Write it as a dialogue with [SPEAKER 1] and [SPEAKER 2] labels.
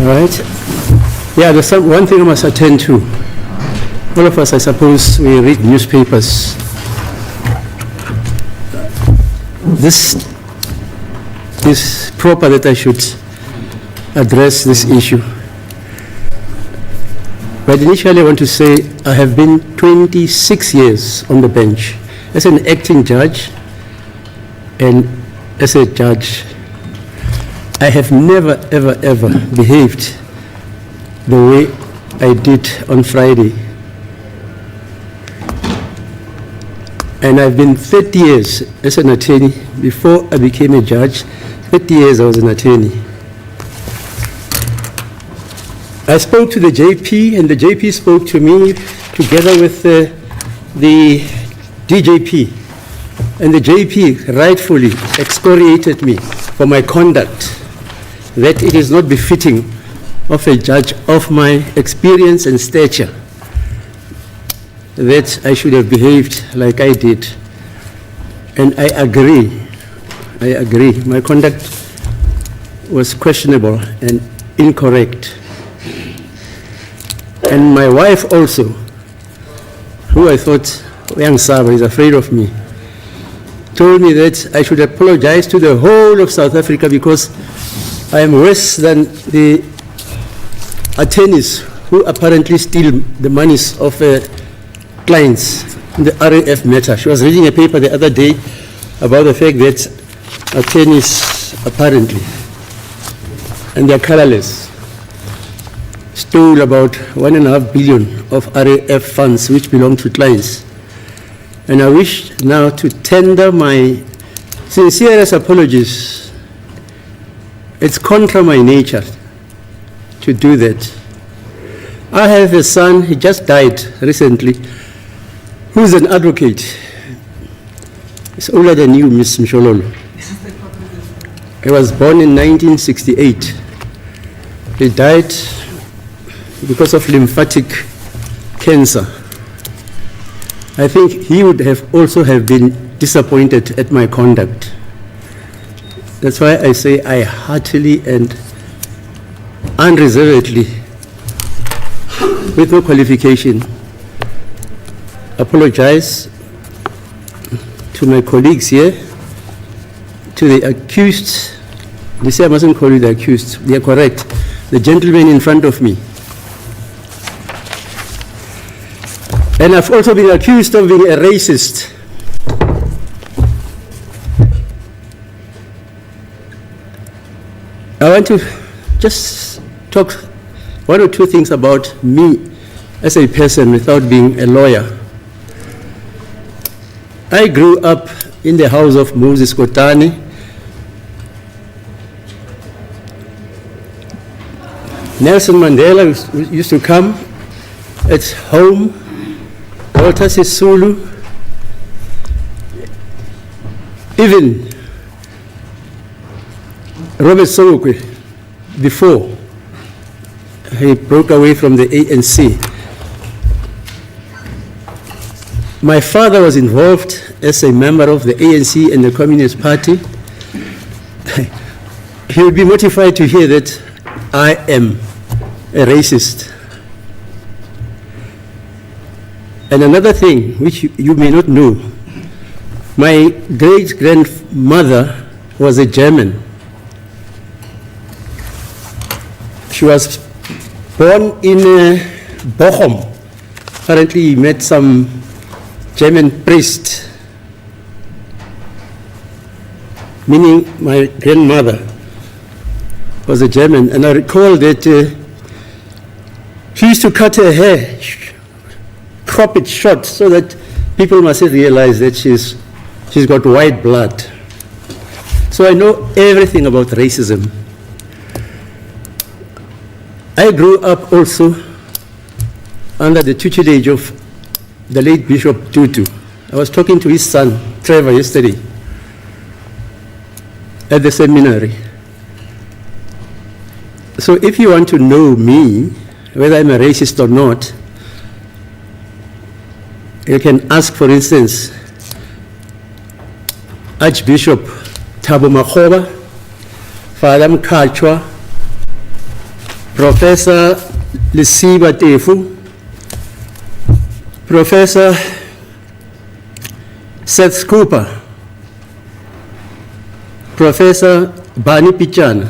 [SPEAKER 1] All right. Yeah, there's one thing I must attend to. All of us, I suppose, we read newspapers. This is proper that I should address this issue. But initially I want to say I have been 26 years on the bench as an acting judge, and as a judge, I have never, ever, ever behaved the way I did on Friday. And I've been 30 years as an attorney. Before I became a judge, 30 years I was an attorney. I spoke to the JP, and the JP spoke to me together with the DJP. And the JP rightfully excoriated me for my conduct, that it is not befitting of a judge of my experience and stature, that I should have behaved like I did. And I agree. My conduct was questionable and incorrect. And my wife also, who I thought, young Saba is afraid of me, told me that I should apologize to the whole of South Africa because I am worse than the attorneys who apparently steal the monies of clients in the RAF matter. She was reading a paper the other day about the fact that attorneys apparently, and they are colorless, stole about 1.5 billion of RAF funds which belong to clients. And I wish now to tender my sincerest apologies. It's contra my nature to do that. I have a son, he just died recently, who's an advocate. He's older than you, Ms. Mshololo. He was born in 1968. He died because of lymphatic cancer. I think he would have also have been disappointed at my conduct. That's why I say I heartily and unreservedly, with no qualification, apologize to my colleagues here, to the accused. They say I mustn't call you the accused. They are correct. The gentleman in front of me. And I've also been accused of being a racist. I want to just talk one or two things about me as a person without being a lawyer. I grew up in the house of Moses Kotane. Nelson Mandela used to come at home. Walter Sisulu, even Robert Sobukwe, before he broke away from the ANC. My father was involved as a member of the ANC and the Communist Party. He would be mortified to hear that I am a racist. And another thing which you may not know, my great-grandmother was a German. She was born in Bochum. Apparently he met some German priest, meaning my grandmother was a German. And I recall that she used to cut her hair, crop it short so that people mustn't realize that she's got white blood. So I know everything about racism. I grew up also under the tutelage of the late Bishop Tutu. I was talking to his son, Trevor, yesterday at the seminary. So if you want to know me, whether I'm a racist or not, you can ask, for instance, Archbishop Thabo Makgoba, Father Mkhatshwa, Professor Lisiba Tefu, Professor Seth Cooper, Professor Bani Pichana.